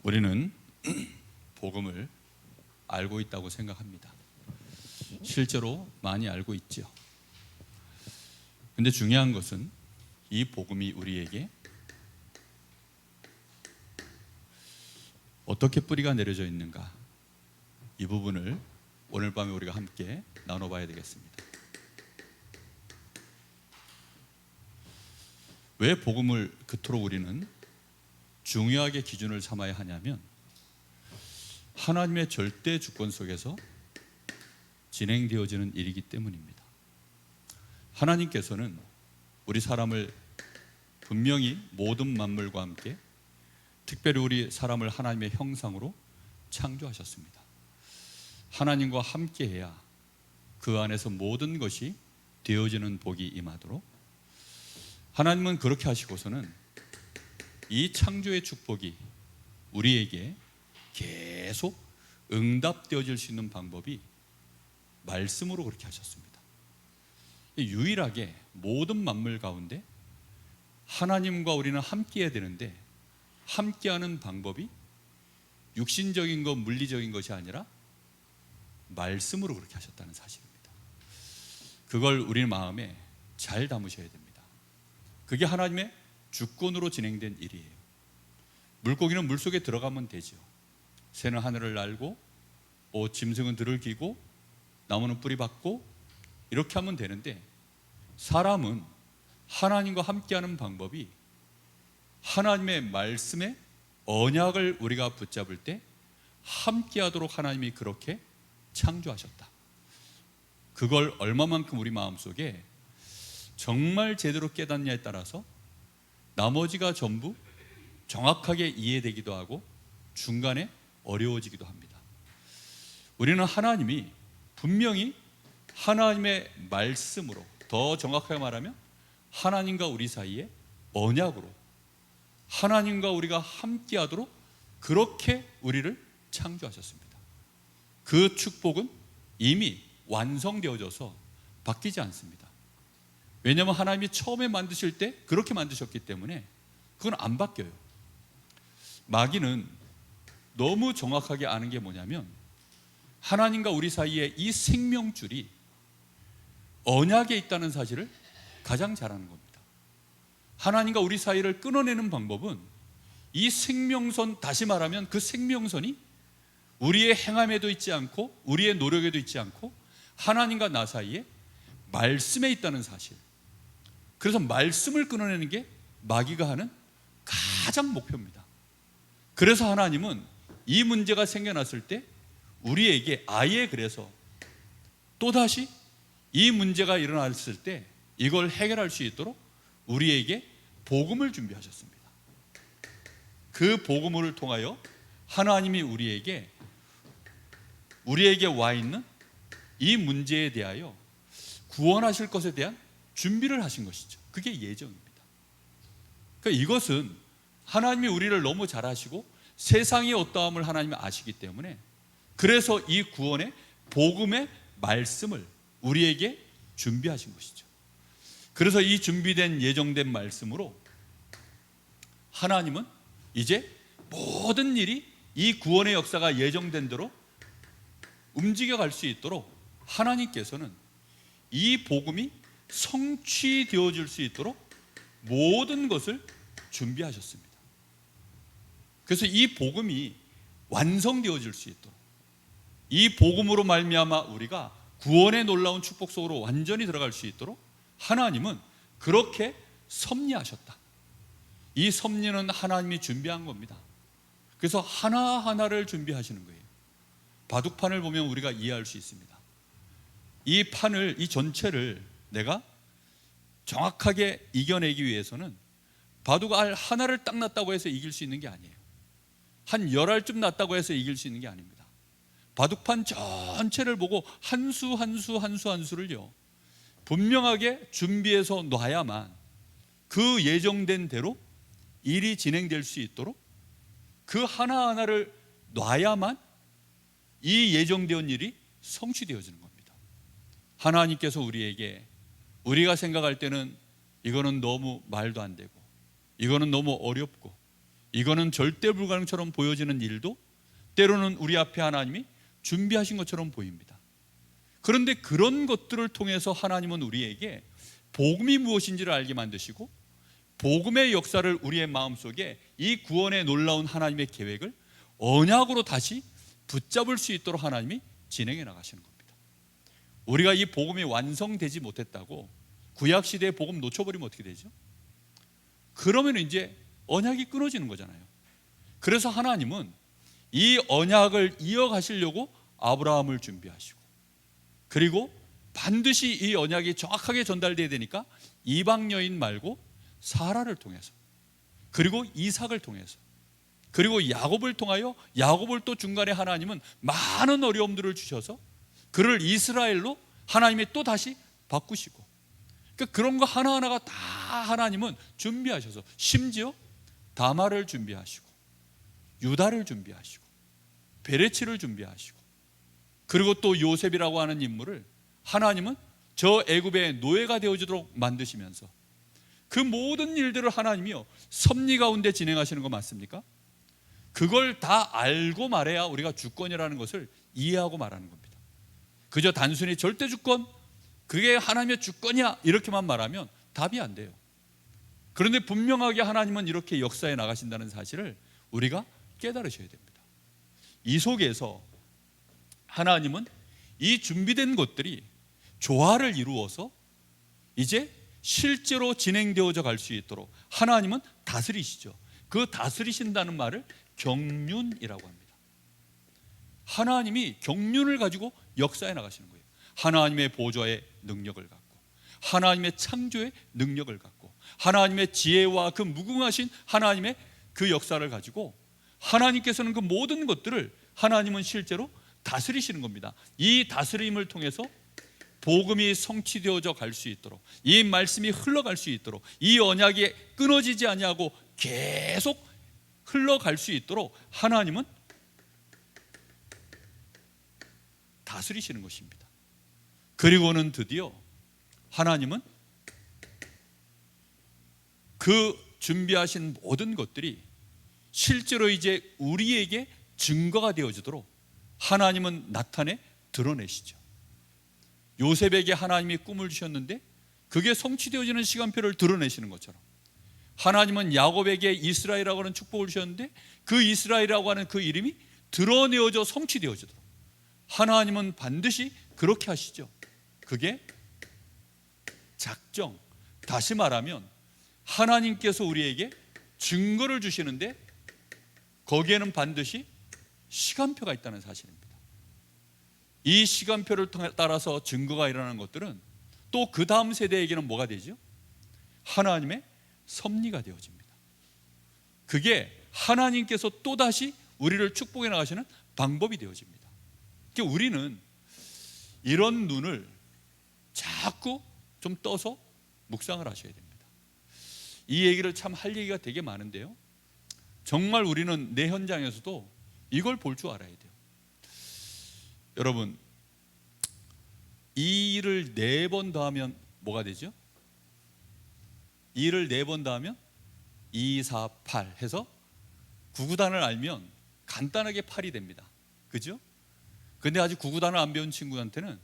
우리는 복음을 알고 있다고 생각합니다. 실제로 많이 알고 있죠. 근데 중요한 것은 이 복음이 우리에게 어떻게 뿌리가 내려져 있는가, 이 부분을 오늘 밤에 우리가 함께 나눠봐야 되겠습니다. 왜 복음을 그토록 우리는 중요하게 기준을 삼아야 하냐면, 하나님의 절대 주권 속에서 진행되어지는 일이기 때문입니다. 하나님께서는 우리 사람을 분명히 모든 만물과 함께, 특별히 우리 사람을 하나님의 형상으로 창조하셨습니다. 하나님과 함께해야 그 안에서 모든 것이 되어지는 복이 임하도록 하나님은 그렇게 하시고서는 이 창조의 축복이 우리에게 계속 응답되어질 수 있는 방법이 말씀으로 그렇게 하셨습니다. 유일하게 모든 만물 가운데 하나님과 우리는 함께해야 되는데, 함께하는 방법이 육신적인 것, 물리적인 것이 아니라 말씀으로 그렇게 하셨다는 사실입니다. 그걸 우리 마음에 잘 담으셔야 됩니다. 그게 하나님의 주권으로 진행된 일이에요. 물고기는 물속에 들어가면 되죠. 새는 하늘을 날고, 짐승은 들을 기고, 나무는 뿌리 받고, 이렇게 하면 되는데, 사람은 하나님과 함께하는 방법이 하나님의 말씀의 언약을 우리가 붙잡을 때 함께하도록 하나님이 그렇게 창조하셨다. 그걸 얼마만큼 우리 마음속에 정말 제대로 깨닫냐에 따라서 나머지가 전부 정확하게 이해되기도 하고 중간에 어려워지기도 합니다. 우리는 하나님이 분명히 하나님의 말씀으로, 더 정확하게 말하면 하나님과 우리 사이에 언약으로, 하나님과 우리가 함께하도록 그렇게 우리를 창조하셨습니다. 그 축복은 이미 완성되어져서 바뀌지 않습니다. 왜냐하면 하나님이 처음에 만드실 때 그렇게 만드셨기 때문에 그건 안 바뀌어요. 마귀는 너무 정확하게 아는 게 뭐냐면, 하나님과 우리 사이에 이 생명줄이 언약에 있다는 사실을 가장 잘 아는 겁니다. 하나님과 우리 사이를 끊어내는 방법은 이 생명선, 다시 말하면 그 생명선이 우리의 행함에도 있지 않고 우리의 노력에도 있지 않고 하나님과 나 사이에 말씀에 있다는 사실. 그래서 말씀을 끊어내는 게 마귀가 하는 가장 목표입니다. 그래서 하나님은 이 문제가 생겨났을 때 우리에게 아예, 그래서 또다시 이 문제가 일어났을 때 이걸 해결할 수 있도록 우리에게 복음을 준비하셨습니다. 그 복음을 통하여 하나님이 우리에게 와 있는 이 문제에 대하여 구원하실 것에 대한 준비를 하신 것이죠. 그게 예정입니다. 그러니까 이것은 하나님이 우리를 너무 잘 아시고 세상의 어떠함을 하나님이 아시기 때문에, 그래서 이 구원의 복음의 말씀을 우리에게 준비하신 것이죠. 그래서 이 준비된, 예정된 말씀으로 하나님은 이제 모든 일이 이 구원의 역사가 예정된 대로 움직여갈 수 있도록 하나님께서는 이 복음이 성취되어질 수 있도록 모든 것을 준비하셨습니다. 그래서 이 복음이 완성되어질 수 있도록, 이 복음으로 말미암아 우리가 구원의 놀라운 축복 속으로 완전히 들어갈 수 있도록 하나님은 그렇게 섭리하셨다. 이 섭리는 하나님이 준비한 겁니다. 그래서 하나하나를 준비하시는 거예요. 바둑판을 보면 우리가 이해할 수 있습니다. 이 판을, 이 전체를 내가 정확하게 이겨내기 위해서는 바둑알 하나를 딱 놨다고 해서 이길 수 있는 게 아니에요. 한 10알쯤 놨다고 해서 이길 수 있는 게 아닙니다. 바둑판 전체를 보고 한 수 한 수를요 분명하게 준비해서 놔야만 그 예정된 대로 일이 진행될 수 있도록, 그 하나하나를 놔야만 이 예정된 일이 성취되어지는 겁니다. 하나님께서 우리에게, 우리가 생각할 때는 이거는 너무 말도 안 되고, 이거는 너무 어렵고, 이거는 절대 불가능처럼 보여지는 일도 때로는 우리 앞에 하나님이 준비하신 것처럼 보입니다. 그런데 그런 것들을 통해서 하나님은 우리에게 복음이 무엇인지를 알게 만드시고 복음의 역사를 우리의 마음속에 이 구원의 놀라운 하나님의 계획을 언약으로 다시 붙잡을 수 있도록 하나님이 진행해 나가시는 겁니다. 우리가 이 복음이 완성되지 못했다고 구약시대의 복음 놓쳐버리면 어떻게 되죠? 그러면 이제 언약이 끊어지는 거잖아요. 그래서 하나님은 이 언약을 이어가시려고 아브라함을 준비하시고, 그리고 반드시 이 언약이 정확하게 전달돼야 되니까 이방 여인 말고 사라를 통해서, 그리고 이삭을 통해서, 그리고 야곱을 통하여 야곱을 또 중간에 하나님은 많은 어려움들을 주셔서 그를 이스라엘로 하나님이 또 다시 바꾸시고, 그러니까 그런 거 하나하나가 다 하나님은 준비하셔서, 심지어 다말을 준비하시고 유다를 준비하시고 베레치를 준비하시고, 그리고 또 요셉이라고 하는 인물을 하나님은 저 애굽의 노예가 되어주도록 만드시면서 그 모든 일들을 하나님이요 섭리 가운데 진행하시는 거 맞습니까? 그걸 다 알고 말해야 우리가 주권이라는 것을 이해하고 말하는 겁니다. 그저 단순히 절대 주권, 그게 하나님의 주권이야 이렇게만 말하면 답이 안 돼요. 그런데 분명하게 하나님은 이렇게 역사에 나가신다는 사실을 우리가 깨달으셔야 됩니다. 이 속에서 하나님은 이 준비된 것들이 조화를 이루어서 이제 실제로 진행되어져 갈 수 있도록 하나님은 다스리시죠. 그 다스리신다는 말을 경륜이라고 합니다. 하나님이 경륜을 가지고 역사에 나가시는 거예요. 하나님의 보좌의 능력을 갖고, 하나님의 창조의 능력을 갖고, 하나님의 지혜와 그 무궁하신 하나님의 그 역사를 가지고 하나님께서는 그 모든 것들을 하나님은 실제로 다스리시는 겁니다. 이 다스림을 통해서 복음이 성취되어져 갈 수 있도록, 이 말씀이 흘러갈 수 있도록, 이 언약이 끊어지지 아니하고 계속 흘러갈 수 있도록 하나님은 다스리시는 것입니다. 그리고는 드디어 하나님은 그 준비하신 모든 것들이 실제로 이제 우리에게 증거가 되어지도록 하나님은 나타내 드러내시죠. 요셉에게 하나님이 꿈을 주셨는데 그게 성취되어지는 시간표를 드러내시는 것처럼, 하나님은 야곱에게 이스라엘이라고 하는 축복을 주셨는데 그 이스라엘이라고 하는 그 이름이 드러내어져 성취되어지도록 하나님은 반드시 그렇게 하시죠. 그게 작정, 다시 말하면 하나님께서 우리에게 증거를 주시는데 거기에는 반드시 시간표가 있다는 사실입니다. 이 시간표를 따라서 증거가 일어나는 것들은 또 그 다음 세대에게는 뭐가 되죠? 하나님의 섭리가 되어집니다. 그게 하나님께서 또다시 우리를 축복해 나가시는 방법이 되어집니다. 그러니까 우리는 이런 눈을 자꾸 좀 떠서 묵상을 하셔야 됩니다. 이 얘기를 참 할 얘기가 되게 많은데요, 정말 우리는 내 현장에서도 이걸 볼 줄 알아야 돼요. 여러분, 이 일을 4번 더하면 뭐가 되죠? 이 일을 4번 더하면 2, 4, 8 해서 구구단을 알면 간단하게 8이 됩니다. 그죠? 근데 아직 구구단을 안 배운 친구한테는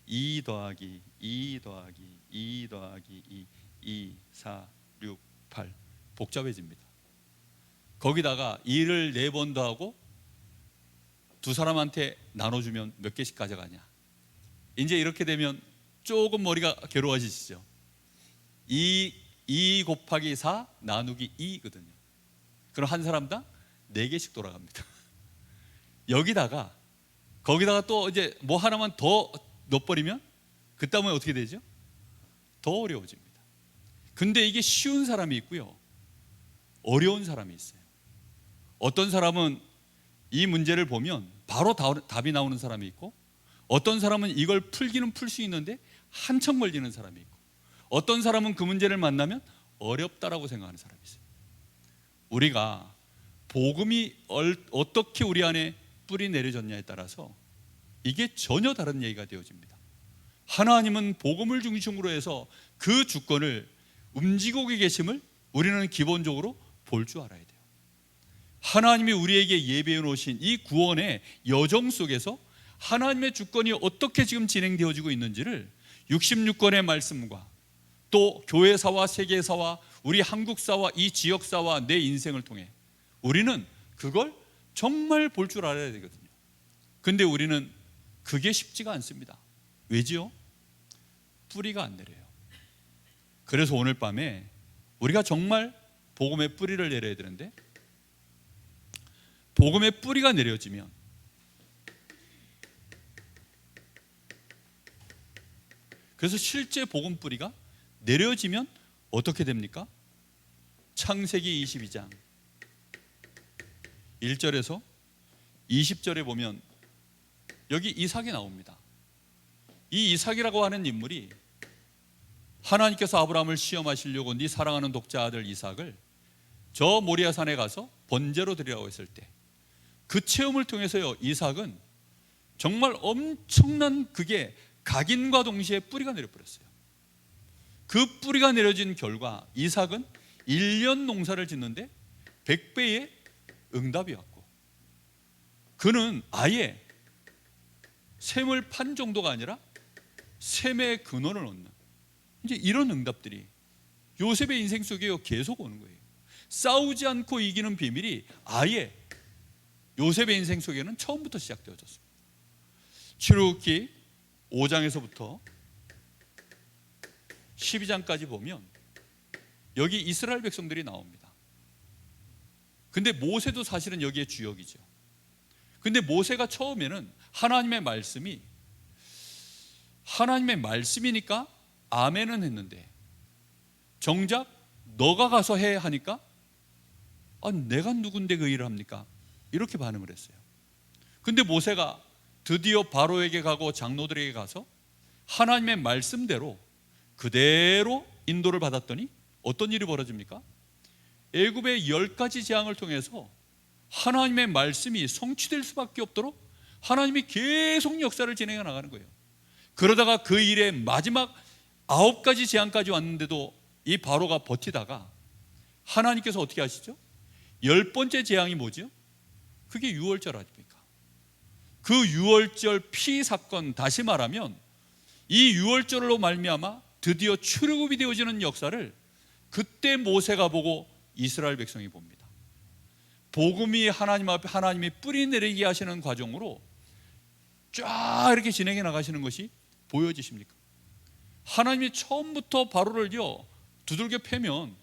2 더하기 2 더하기 2 더하기 2, 4, 6, 8 복잡해집니다. 거기다가 2를 4번 더하고 두 사람한테 나눠주면 몇 개씩 가져가냐, 이제 이렇게 되면 조금 머리가 괴로워지시죠. 2 곱하기 4 나누기 2거든요. 그럼 한 사람당 4개씩 돌아갑니다. 거기다가 또 이제 뭐 하나만 더 넣어버리면 그 다음에 어떻게 되죠? 더 어려워집니다. 근데 이게 쉬운 사람이 있고요, 어려운 사람이 있어요. 어떤 사람은 이 문제를 보면 바로 답이 나오는 사람이 있고, 어떤 사람은 이걸 풀기는 풀 수 있는데 한참 걸리는 사람이 있고, 어떤 사람은 그 문제를 만나면 어렵다라고 생각하는 사람이 있어요. 우리가 복음이 어떻게 우리 안에 뿌리 내려졌냐에 따라서 이게 전혀 다른 얘기가 되어집니다. 하나님은 복음을 중심으로 해서 그 주권을 움직이고 계심을 우리는 기본적으로 볼 줄 알아야 돼요. 하나님이 우리에게 예배해 놓으신 이 구원의 여정 속에서 하나님의 주권이 어떻게 지금 진행되어지고 있는지를 66권의 말씀과 또 교회사와 세계사와 우리 한국사와 이 지역사와 내 인생을 통해 우리는 그걸 정말 볼 줄 알아야 되거든요. 근데 우리는 그게 쉽지가 않습니다. 왜지요? 뿌리가 안 내려요. 그래서 오늘 밤에 우리가 정말 복음의 뿌리를 내려야 되는데, 복음의 뿌리가 내려지면 그래서 실제 복음 뿌리가 내려지면 어떻게 됩니까? 창세기 22장 1절에서 20절에 보면 여기 이삭이 나옵니다. 이 이삭이라고 하는 인물이 하나님께서 아브라함을 시험하시려고 네 사랑하는 독자 아들 이삭을 저 모리아산에 가서 번제로 드리라고 했을 때 그 체험을 통해서요, 이삭은 정말 엄청난 그게 각인과 동시에 뿌리가 내려버렸어요. 그 뿌리가 내려진 결과 이삭은 1년 농사를 짓는데 100배의 응답이 왔고, 그는 아예 샘을 판 정도가 아니라 샘의 근원을 얻는 이제 이런 응답들이 요셉의 인생 속에 계속 오는 거예요. 싸우지 않고 이기는 비밀이 아예 요셉의 인생 속에는 처음부터 시작되어졌습니다. 출애굽기 5장에서부터 12장까지 보면 여기 이스라엘 백성들이 나옵니다. 근데 모세도 사실은 여기에 주역이죠. 근데 모세가 처음에는 하나님의 말씀이니까 아멘은 했는데 정작 너가 가서 해 하니까 내가 누군데 그 일을 합니까? 이렇게 반응을 했어요. 근데 모세가 드디어 바로에게 가고 장로들에게 가서 하나님의 말씀대로 그대로 인도를 받았더니 어떤 일이 벌어집니까? 애굽의 10가지 재앙을 통해서 하나님의 말씀이 성취될 수밖에 없도록 하나님이 계속 역사를 진행해 나가는 거예요. 그러다가 그 일의 마지막 9가지 재앙까지 왔는데도 이 바로가 버티다가 하나님께서 어떻게 하시죠? 10번째 재앙이 뭐죠? 그게 유월절 아닙니까? 그 유월절 피 사건, 다시 말하면 이 유월절로 말미암아 드디어 출애굽이 되어지는 역사를 그때 모세가 보고 이스라엘 백성이 봅니다. 복음이 하나님 앞에 하나님이 뿌리 내리게 하시는 과정으로 쫙 이렇게 진행해 나가시는 것이 보여지십니까? 하나님이 처음부터 바로를요 두들겨 패면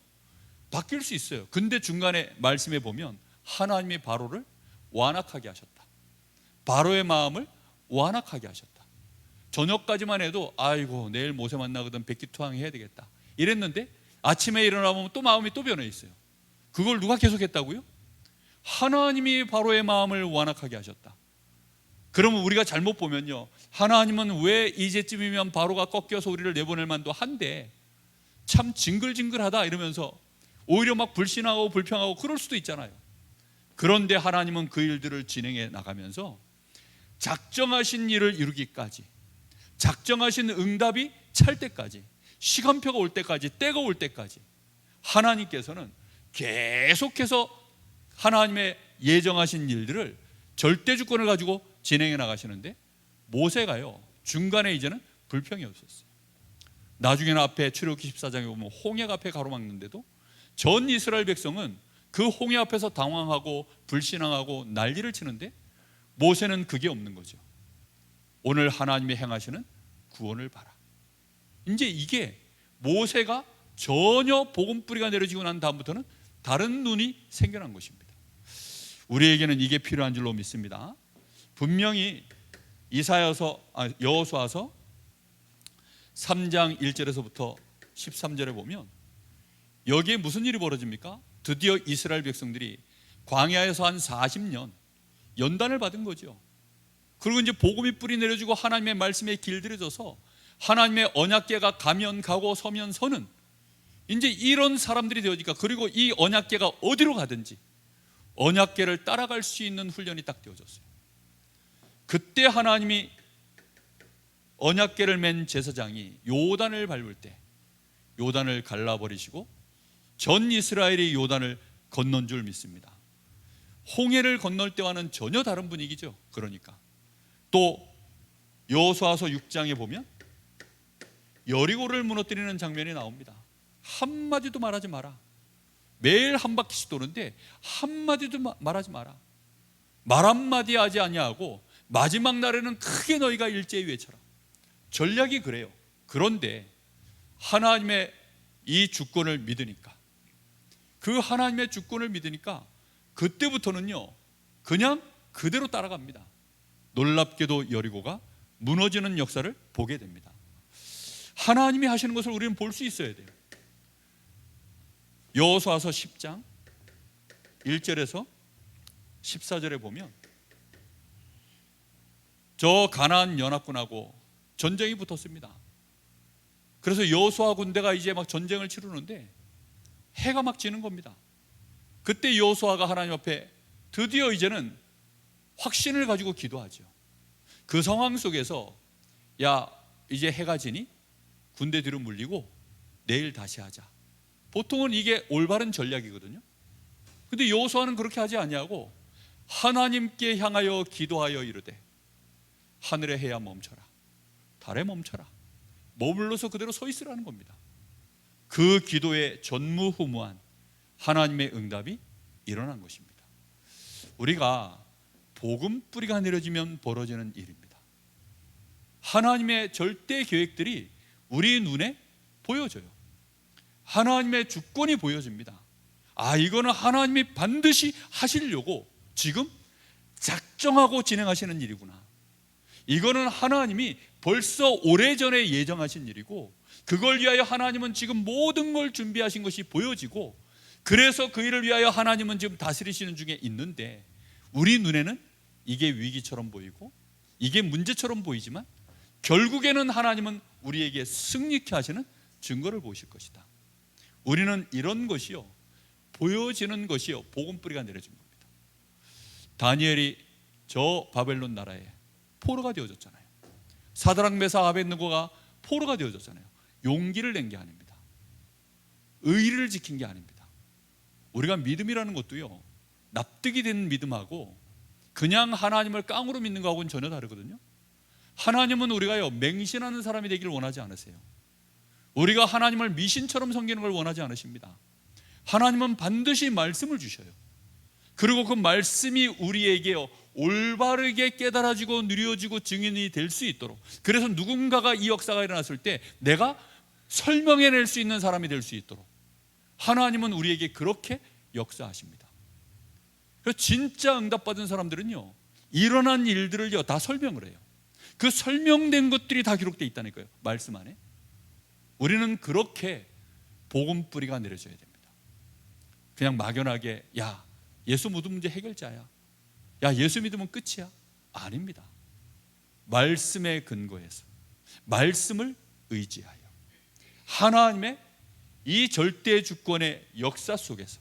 바뀔 수 있어요. 근데 중간에 말씀에 보면 하나님이 바로를 완악하게 하셨다. 바로의 마음을 완악하게 하셨다. 저녁까지만 해도 아이고 내일 모세 만나거든 백기투항 해야 되겠다 이랬는데 아침에 일어나면 또 마음이 또 변해 있어요. 그걸 누가 계속했다고요? 하나님이 바로의 마음을 완악하게 하셨다. 그러면 우리가 잘못 보면요, 하나님은 왜 이제쯤이면 바로가 꺾여서 우리를 내보낼 만도 한데 참 징글징글하다 이러면서 오히려 막 불신하고 불평하고 그럴 수도 있잖아요. 그런데 하나님은 그 일들을 진행해 나가면서 작정하신 일을 이루기까지, 작정하신 응답이 찰 때까지, 시간표가 올 때까지, 때가 올 때까지 하나님께서는 계속해서 하나님의 예정하신 일들을 절대 주권을 가지고 진행해 나가시는데 모세가요 중간에 이제는 불평이 없었어요. 나중에는 앞에 출애굽기 14장에 보면 홍해 앞에 가로막는데도 전 이스라엘 백성은 그 홍해 앞에서 당황하고 불신앙하고 난리를 치는데 모세는 그게 없는 거죠. 오늘 하나님이 행하시는 구원을 봐라. 이제 이게 모세가 전혀 복음 뿌리가 내려지고 난 다음부터는 다른 눈이 생겨난 것입니다. 우리에게는 이게 필요한 줄로 믿습니다. 분명히 여호수아서 3장 1절에서부터 13절에 보면 여기에 무슨 일이 벌어집니까? 드디어 이스라엘 백성들이 광야에서 한 40년 연단을 받은 거죠. 그리고 이제 복음이 뿌리 내려지고 하나님의 말씀에 길들여져서 하나님의 언약궤가 가면 가고 서면 서는 이제 이런 사람들이 되어지니까, 그리고 이 언약궤가 어디로 가든지 언약궤를 따라갈 수 있는 훈련이 딱 되어졌어요. 그때 하나님이 언약궤를 맨 제사장이 요단을 밟을 때 요단을 갈라버리시고 전 이스라엘이 요단을 건넌 줄 믿습니다. 홍해를 건널 때와는 전혀 다른 분위기죠. 그러니까 또 여호수아서 6장에 보면 여리고를 무너뜨리는 장면이 나옵니다. 한마디도 말하지 마라. 매일 한 바퀴씩 도는데 한마디도 말하지 마라. 말 한마디 하지 아니하고 마지막 날에는 크게 너희가 일제히 외쳐라. 전략이 그래요. 그런데 하나님의 이 주권을 믿으니까, 그 하나님의 주권을 믿으니까 그때부터는요 그냥 그대로 따라갑니다. 놀랍게도 여리고가 무너지는 역사를 보게 됩니다. 하나님이 하시는 것을 우리는 볼 수 있어야 돼요. 여호수아서 10장 1절에서 14절에 보면 저 가나안 연합군하고 전쟁이 붙었습니다. 그래서 여호수아 군대가 이제 막 전쟁을 치르는데 해가 막 지는 겁니다. 그때 여호수아가 하나님 앞에 드디어 이제는 확신을 가지고 기도하죠. 그 상황 속에서 야 이제 해가 지니 군대 뒤로 물리고 내일 다시 하자. 보통은 이게 올바른 전략이거든요. 근데 여호수아는 그렇게 하지 아니하고 하나님께 향하여 기도하여 이르되 하늘의 해야 멈춰라, 달에 멈춰라. 머물러서 그대로 서 있으라는 겁니다. 그 기도에 전무후무한 하나님의 응답이 일어난 것입니다. 우리가 복음 뿌리가 내려지면 벌어지는 일입니다. 하나님의 절대 계획들이 우리 눈에 보여져요. 하나님의 주권이 보여집니다. 아, 이거는 하나님이 반드시 하시려고 지금 작정하고 진행하시는 일이구나. 이거는 하나님이 벌써 오래전에 예정하신 일이고 그걸 위하여 하나님은 지금 모든 걸 준비하신 것이 보여지고 그래서 그 일을 위하여 하나님은 지금 다스리시는 중에 있는데 우리 눈에는 이게 위기처럼 보이고 이게 문제처럼 보이지만 결국에는 하나님은 우리에게 승리케 하시는 증거를 보이실 것이다. 우리는 이런 것이요, 보여지는 것이요, 복음뿌리가 내려진 겁니다. 다니엘이 저 바벨론 나라에 포로가 되어졌잖아요. 사드락 메삭 아벳느고가 포로가 되어졌잖아요. 용기를 낸 게 아닙니다. 의리를 지킨 게 아닙니다. 우리가 믿음이라는 것도요, 납득이 되는 믿음하고 그냥 하나님을 깡으로 믿는 거하고는 전혀 다르거든요. 하나님은 우리가요 맹신하는 사람이 되기를 원하지 않으세요. 우리가 하나님을 미신처럼 섬기는 걸 원하지 않으십니다. 하나님은 반드시 말씀을 주셔요. 그리고 그 말씀이 우리에게요 올바르게 깨달아지고 누려지고 증인이 될 수 있도록, 그래서 누군가가 이 역사가 일어났을 때 내가 설명해낼 수 있는 사람이 될 수 있도록 하나님은 우리에게 그렇게 역사하십니다. 그래서 진짜 응답받은 사람들은요 일어난 일들을요 다 설명을 해요. 그 설명된 것들이 다 기록되어 있다니까요, 말씀 안에. 우리는 그렇게 복음 뿌리가 내려져야 됩니다. 그냥 막연하게 야 예수 모든 문제 해결자야, 야 예수 믿으면 끝이야, 아닙니다. 말씀에 근거해서 말씀을 의지하여 하나님의 이 절대 주권의 역사 속에서,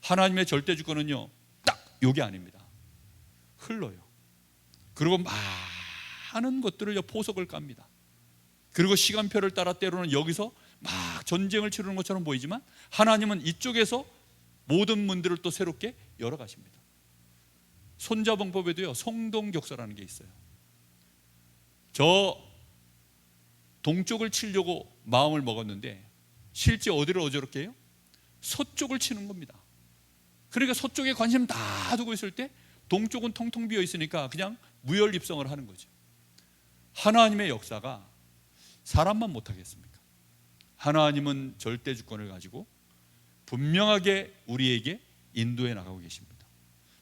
하나님의 절대 주권은요 딱 요게 아닙니다. 흘러요. 그리고 많은 것들을 포석을 깝니다. 그리고 시간표를 따라 때로는 여기서 막 전쟁을 치르는 것처럼 보이지만 하나님은 이쪽에서 모든 문들을 또 새롭게 열어가십니다. 손자봉법에도요 성동격서라는 게 있어요. 저 동쪽을 치려고 마음을 먹었는데 실제 어디를 어저렇게 해요? 서쪽을 치는 겁니다. 그러니까 서쪽에 관심 다 두고 있을 때 동쪽은 텅텅 비어 있으니까 그냥 무혈입성을 하는 거죠. 하나님의 역사가 사람만 못하겠습니까? 하나님은 절대 주권을 가지고 분명하게 우리에게 인도해 나가고 계십니다.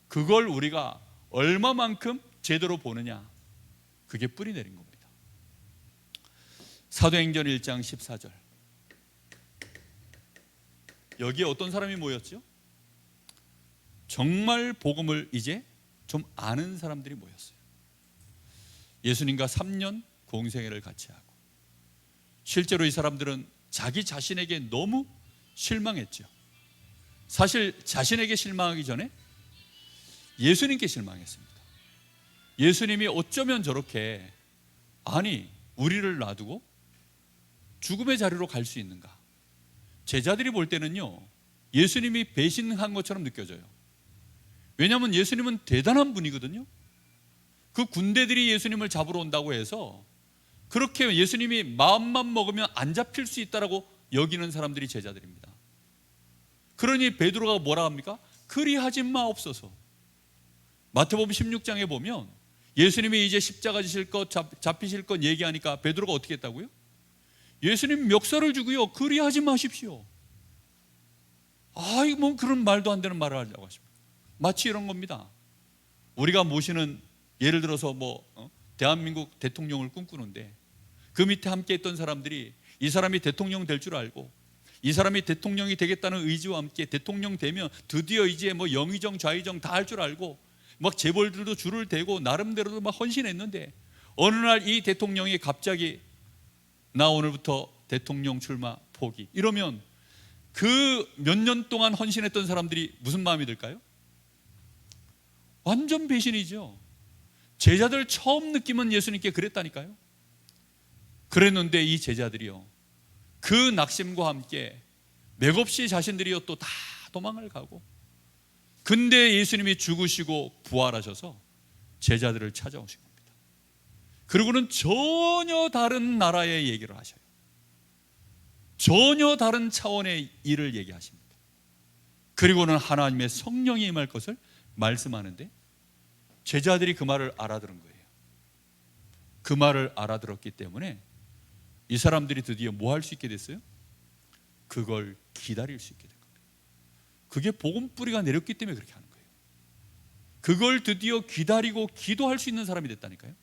그걸 우리가 얼마만큼 제대로 보느냐, 그게 뿌리 내린 겁니다. 사도행전 1장 14절, 여기에 어떤 사람이 모였죠? 정말 복음을 이제 좀 아는 사람들이 모였어요. 예수님과 3년 공생애를 같이 하고, 실제로 이 사람들은 자기 자신에게 너무 실망했죠. 사실 자신에게 실망하기 전에 예수님께 실망했습니다. 예수님이 어쩌면 저렇게, 아니 우리를 놔두고 죽음의 자리로 갈 수 있는가? 제자들이 볼 때는요 예수님이 배신한 것처럼 느껴져요. 왜냐하면 예수님은 대단한 분이거든요. 그 군대들이 예수님을 잡으러 온다고 해서 그렇게 예수님이 마음만 먹으면 안 잡힐 수 있다라고 여기는 사람들이 제자들입니다. 그러니 베드로가 뭐라 합니까? 그리하지 마옵소서. 마태복음 16장에 보면 예수님이 이제 십자가 지실 것, 잡히실 것 얘기하니까 베드로가 어떻게 했다고요? 예수님 멱살을 주고요, 그리하지 마십시오. 아이, 뭐 그런 말도 안 되는 말을 하려고 하십니까? 마치 이런 겁니다. 우리가 모시는, 예를 들어서 대한민국 대통령을 꿈꾸는데 그 밑에 함께 했던 사람들이 이 사람이 대통령 될 줄 알고 이 사람이 대통령이 되겠다는 의지와 함께 대통령 되면 드디어 이제 영의정 좌의정 다 할 줄 알고 막 재벌들도 줄을 대고 나름대로도 막 헌신했는데 어느 날 이 대통령이 갑자기 나 오늘부터 대통령 출마 포기 이러면 그 몇 년 동안 헌신했던 사람들이 무슨 마음이 들까요? 완전 배신이죠. 제자들 처음 느낌은 예수님께 그랬다니까요. 그랬는데 이 제자들이요, 그 낙심과 함께 맥없이 자신들이요 또 다 도망을 가고, 근데 예수님이 죽으시고 부활하셔서 제자들을 찾아오신 겁니다. 그리고는 전혀 다른 나라의 얘기를 하셔요. 전혀 다른 차원의 일을 얘기하십니다. 그리고는 하나님의 성령이 임할 것을 말씀하는데 제자들이 그 말을 알아들은 거예요. 그 말을 알아들었기 때문에 이 사람들이 드디어 뭐 할 수 있게 됐어요? 그걸 기다릴 수 있게 된 겁니다. 그게 복음 뿌리가 내렸기 때문에 그렇게 하는 거예요. 그걸 드디어 기다리고 기도할 수 있는 사람이 됐다니까요.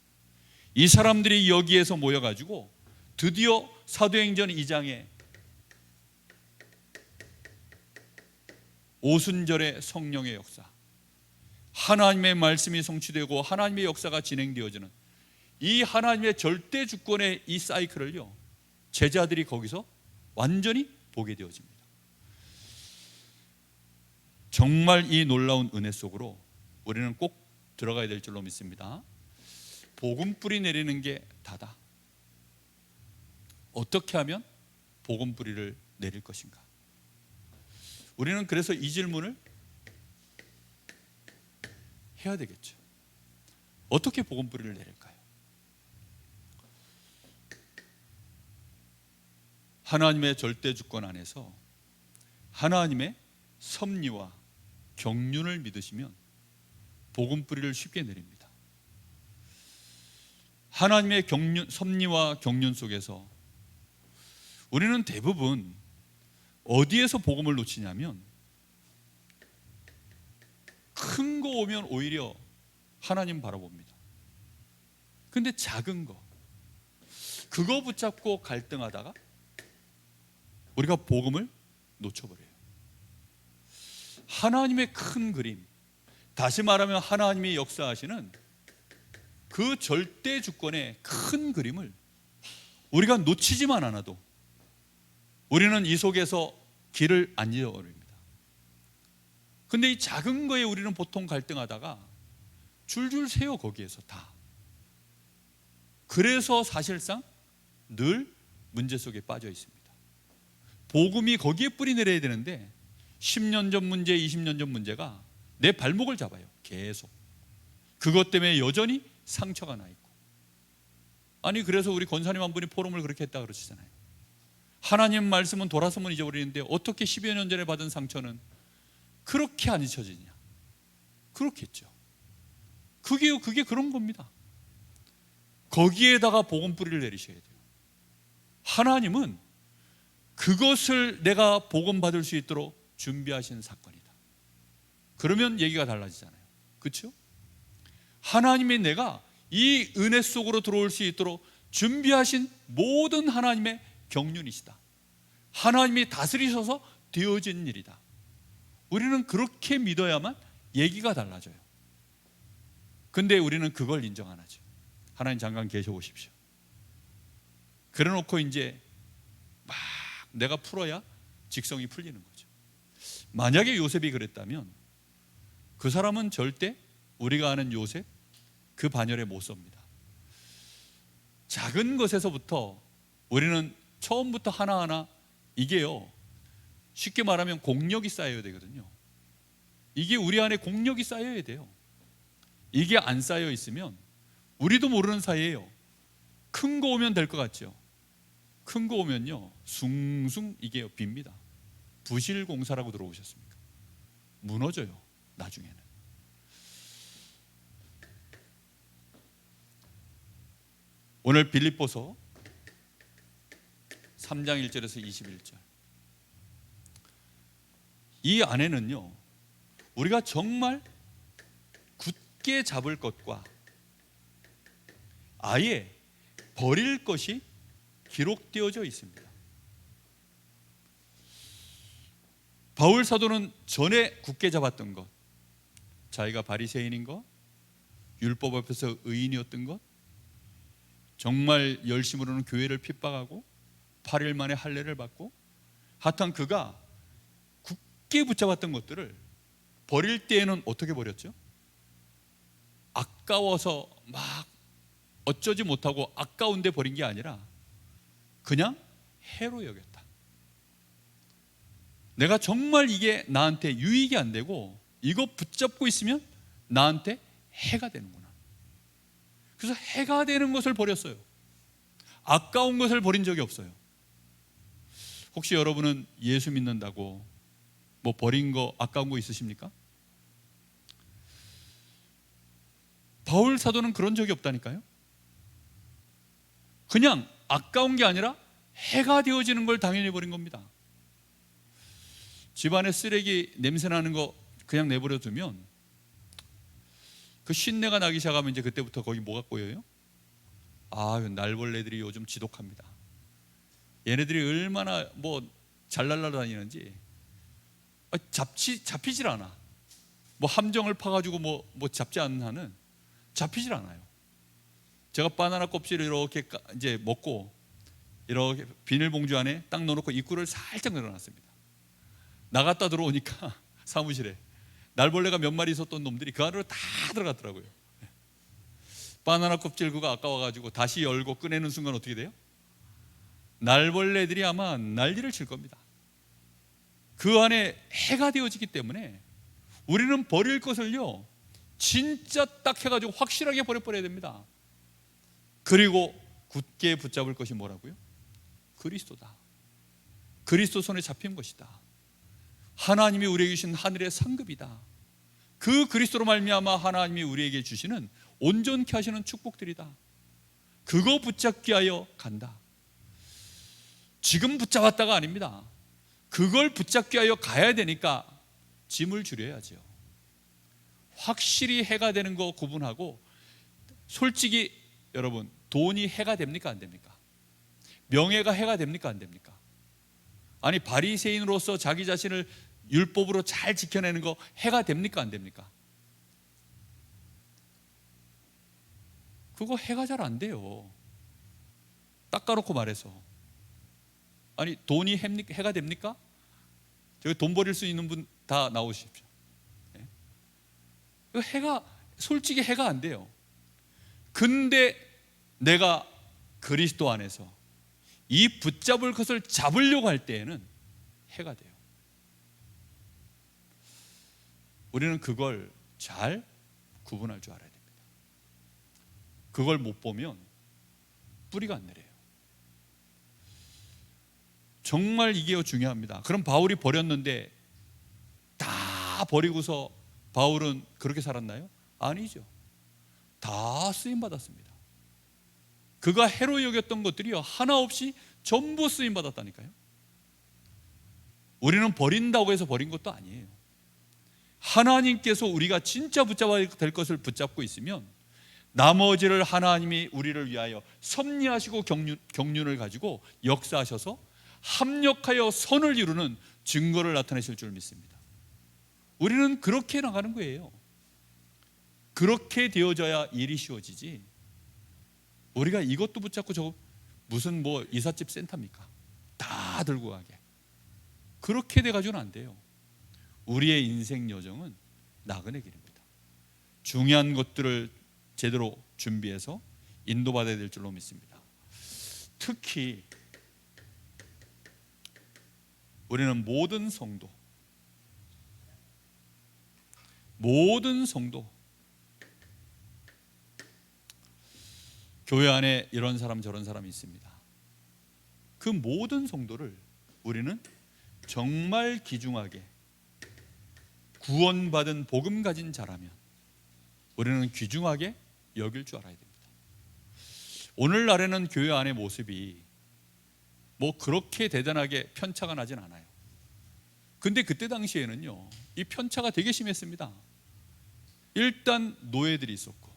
이 사람들이 여기에서 모여가지고 드디어 사도행전 2장에 오순절의 성령의 역사, 하나님의 말씀이 성취되고 하나님의 역사가 진행되어지는 이 하나님의 절대 주권의 이 사이클을요, 제자들이 거기서 완전히 보게 되어집니다. 정말 이 놀라운 은혜 속으로 우리는 꼭 들어가야 될 줄로 믿습니다. 복음 뿌리 내리는 게 다다. 어떻게 하면 복음 뿌리를 내릴 것인가? 우리는 그래서 이 질문을 해야 되겠죠. 어떻게 복음 뿌리를 내릴까요? 하나님의 절대 주권 안에서 하나님의 섭리와 경륜을 믿으시면 복음 뿌리를 쉽게 내립니다. 하나님의 섭리와 경륜 속에서 우리는 대부분 어디에서 복음을 놓치냐면, 큰 거 오면 오히려 하나님 바라봅니다. 근데 작은 거, 그거 붙잡고 갈등하다가 우리가 복음을 놓쳐버려요. 하나님의 큰 그림, 다시 말하면 하나님이 역사하시는 그 절대 주권의 큰 그림을 우리가 놓치지만 않아도 우리는 이 속에서 길을 안 잃어버립니다. 근데 이 작은 거에 우리는 보통 갈등하다가 줄줄 세요, 거기에서 다. 그래서 사실상 늘 문제 속에 빠져 있습니다. 복음이 거기에 뿌리 내려야 되는데 10년 전 문제, 20년 전 문제가 내 발목을 잡아요. 계속. 그것 때문에 여전히 상처가 나 있고. 아니, 그래서 우리 권사님 한 분이 포럼을 그렇게 했다 그러시잖아요. 하나님 말씀은 돌아서면 잊어버리는데 어떻게 10여 년 전에 받은 상처는 그렇게 안 잊혀지냐? 그렇겠죠. 그게 그런 겁니다. 거기에다가 복음 뿌리를 내리셔야 돼요. 하나님은 그것을 내가 복음 받을 수 있도록 준비하신 사건이다. 그러면 얘기가 달라지잖아요. 그렇죠? 하나님이 내가 이 은혜 속으로 들어올 수 있도록 준비하신 모든 하나님의 경륜이시다. 하나님이 다스리셔서 되어진 일이다. 우리는 그렇게 믿어야만 얘기가 달라져요. 근데 우리는 그걸 인정 안 하죠. 하나님 잠깐 계셔보십시오. 그래 놓고 이제 막 내가 풀어야 직성이 풀리는 거죠. 만약에 요셉이 그랬다면 그 사람은 절대 우리가 아는 요셉 그 반열에 못 섭니다. 작은 것에서부터 우리는 처음부터 하나하나, 이게요, 쉽게 말하면 공력이 쌓여야 되거든요. 이게 우리 안에 공력이 쌓여야 돼요. 이게 안 쌓여 있으면 우리도 모르는 사이에요, 큰 거 오면 될 것 같죠. 큰 거 오면요 숭숭 이게 빕니다. 부실공사라고 들어보셨습니까? 무너져요 나중에는. 오늘 빌립보서 3장 1절에서 21절, 이 안에는요 우리가 정말 굳게 잡을 것과 아예 버릴 것이 기록되어져 있습니다. 바울 사도는 전에 굳게 잡았던 것, 자기가 바리새인인 것, 율법 앞에서 의인이었던 것, 정말 열심으로는 교회를 핍박하고 8일 만에 할례를 받고, 하여튼 그가 굳게 붙잡았던 것들을 버릴 때에는 어떻게 버렸죠? 아까워서 막 어쩌지 못하고 아까운데 버린 게 아니라 그냥 해로 여겼다. 내가 정말 이게 나한테 유익이 안 되고 이거 붙잡고 있으면 나한테 해가 되는구나. 그래서 해가 되는 것을 버렸어요. 아까운 것을 버린 적이 없어요. 혹시 여러분은 예수 믿는다고 뭐 버린 거, 아까운 거 있으십니까? 바울 사도는 그런 적이 없다니까요. 그냥 아까운 게 아니라 해가 되어지는 걸 당연히 버린 겁니다. 집안에 쓰레기 냄새 나는 거 그냥 내버려 두면 그 쉰내가 나기 시작하면 이제 그때부터 거기 뭐가 꼬여요? 아, 날벌레들이 요즘 지독합니다. 얘네들이 얼마나 뭐 잘 날아다니는지 잡히질 않아. 뭐 함정을 파가지고 뭐 잡지 않는 한은 잡히질 않아요. 제가 바나나 껍질을 이렇게 이제 먹고 이렇게 비닐봉지 안에 딱 넣어놓고 입구를 살짝 열어놨습니다. 나갔다 들어오니까 사무실에 날벌레가 몇 마리 있었던 놈들이 그 안으로 다 들어갔더라고요. 바나나 껍질 그거 아까워가지고 다시 열고 꺼내는 순간 어떻게 돼요? 날벌레들이 아마 난리를 칠 겁니다. 그 안에 해가 되어지기 때문에 우리는 버릴 것을요 진짜 딱 해가지고 확실하게 버려야 됩니다. 그리고 굳게 붙잡을 것이 뭐라고요? 그리스도다. 그리스도 손에 잡힌 것이다. 하나님이 우리에게 주신 하늘의 상급이다. 그 그리스도로 말미암아 하나님이 우리에게 주시는 온전케 하시는 축복들이다. 그거 붙잡기 하여 간다. 지금 붙잡았다가 아닙니다. 그걸 붙잡기 하여 가야 되니까 짐을 줄여야죠. 확실히 해가 되는 거 구분하고, 솔직히 여러분 돈이 해가 됩니까 안 됩니까? 명예가 해가 됩니까 안 됩니까? 아니 바리새인으로서 자기 자신을 율법으로 잘 지켜내는 거 해가 됩니까 안 됩니까? 그거 해가 잘 안 돼요. 닦아놓고 말해서. 아니 돈이 해가 됩니까? 저기 돈 버릴 수 있는 분 다 나오십시오. 네? 해가 솔직히 해가 안 돼요. 근데 내가 그리스도 안에서 이 붙잡을 것을 잡으려고 할 때에는 해가 돼요. 우리는 그걸 잘 구분할 줄 알아야 됩니다. 그걸 못 보면 뿌리가 안 내려요. 정말 이게 중요합니다. 그럼 바울이 버렸는데 다 버리고서 바울은 그렇게 살았나요? 아니죠. 다 쓰임받았습니다. 그가 해로 여겼던 것들이요 하나 없이 전부 쓰임받았다니까요. 우리는 버린다고 해서 버린 것도 아니에요. 하나님께서 우리가 진짜 붙잡아야 될 것을 붙잡고 있으면 나머지를 하나님이 우리를 위하여 섭리하시고 경륜을 가지고 역사하셔서 합력하여 선을 이루는 증거를 나타내실 줄 믿습니다. 우리는 그렇게 나가는 거예요. 그렇게 되어져야 일이 쉬워지지, 우리가 이것도 붙잡고 저거 무슨 뭐 이삿집 센터입니까? 다 들고 가게. 그렇게 돼가지고는 안 돼요. 우리의 인생 여정은 나그네 길입니다. 중요한 것들을 제대로 준비해서 인도받아야 될 줄로 믿습니다. 특히 우리는 모든 성도, 모든 성도, 교회 안에 이런 사람 저런 사람이 있습니다. 그 모든 성도를 우리는 정말 귀중하게 구원받은 복음 가진 자라면 우리는 귀중하게 여길 줄 알아야 됩니다. 오늘날에는 교회 안의 모습이 뭐 그렇게 대단하게 편차가 나진 않아요. 근데 그때 당시에는요, 이 편차가 되게 심했습니다. 일단 노예들이 있었고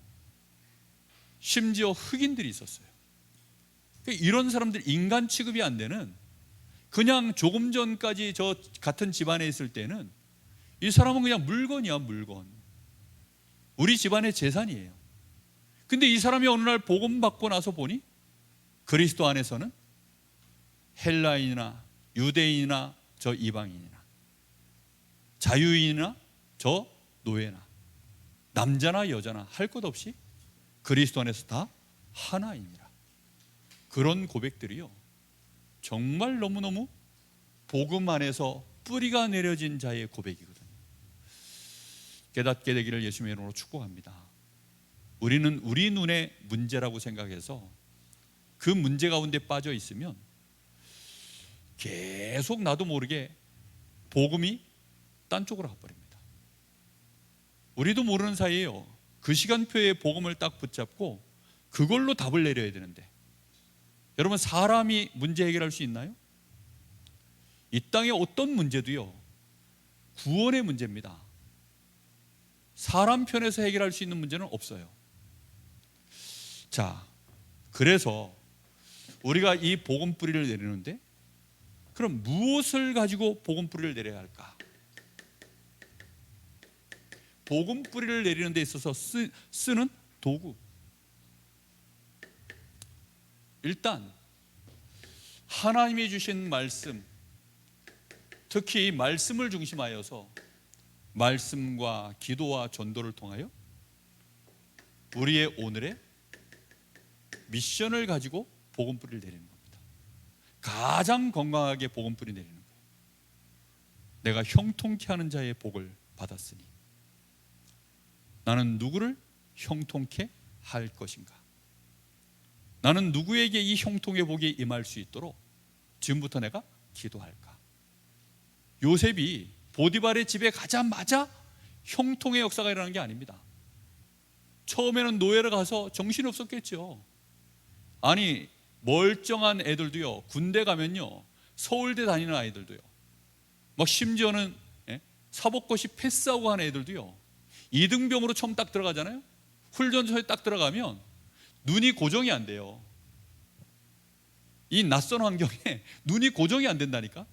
심지어 흑인들이 있었어요. 이런 사람들 인간 취급이 안 되는, 그냥 조금 전까지 저 같은 집안에 있을 때는 이 사람은 그냥 물건이야, 물건. 우리 집안의 재산이에요. 근데 이 사람이 어느 날 복음 받고 나서 보니 그리스도 안에서는 헬라인이나 유대인이나 저 이방인이나 자유인이나 저 노예나 남자나 여자나 할 것 없이 그리스도 안에서 다 하나입니다. 그런 고백들이요, 정말 너무너무 복음 안에서 뿌리가 내려진 자의 고백이거든요. 깨닫게 되기를 예수님의 이름으로 축복합니다. 우리는 우리 눈의 문제라고 생각해서 그 문제 가운데 빠져 있으면 계속 나도 모르게 복음이 딴 쪽으로 가버립니다. 우리도 모르는 사이에요, 그 시간표에 복음을 딱 붙잡고 그걸로 답을 내려야 되는데, 여러분, 사람이 문제 해결할 수 있나요? 이 땅의 어떤 문제도요, 구원의 문제입니다. 사람 편에서 해결할 수 있는 문제는 없어요. 자, 그래서 우리가 이 복음 뿌리를 내리는데, 그럼 무엇을 가지고 복음 뿌리를 내려야 할까? 복음 뿌리를 내리는 데 있어서 쓰는 도구, 일단 하나님이 주신 말씀, 특히 말씀을 중심하여서 말씀과 기도와 전도를 통하여 우리의 오늘의 미션을 가지고 복음 뿌리를 내리는 겁니다. 가장 건강하게 복음 뿌리 내리는 거예요. 내가 형통케 하는 자의 복을 받았으니 나는 누구를 형통케 할 것인가? 나는 누구에게 이 형통의 복이 임할 수 있도록 지금부터 내가 기도할까? 요셉이 보디발의 집에 가자마자 형통의 역사가 일어나는 게 아닙니다. 처음에는 노예를 가서 정신없었겠죠. 아니, 멀쩡한 애들도요, 군대 가면요, 서울대 다니는 아이들도요, 막 심지어는 사법고시 패스하고 하는 애들도요, 이등병으로 처음 딱 들어가잖아요. 훈련소에 딱 들어가면 눈이 고정이 안 돼요. 이 낯선 환경에 눈이 고정이 안 된다니까.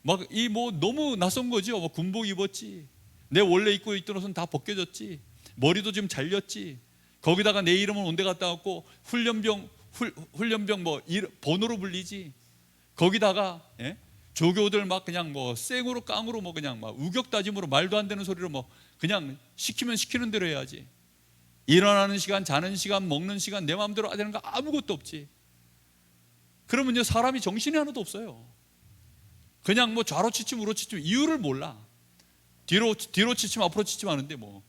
막 이 뭐 너무 낯선 거죠. 뭐 군복 입었지, 내 원래 입고 있던 옷은 다 벗겨졌지, 머리도 지금 잘렸지, 거기다가 내 이름은 온데 갔다 왔고 훈련병 뭐 번호로 불리지, 거기다가 조교들 막 그냥 뭐 쌩으로 깡으로 뭐 그냥 막 우격다짐으로 말도 안 되는 소리로 뭐 그냥 시키면 시키는 대로 해야지. 일어나는 시간, 자는 시간, 먹는 시간 내 마음대로 해야 되는 거 아무것도 없지. 그러면요, 사람이 정신이 하나도 없어요. 그냥 뭐 좌로 치침 우로 치침 이유를 몰라. 뒤로 치침 앞으로 치침 하는데 뭐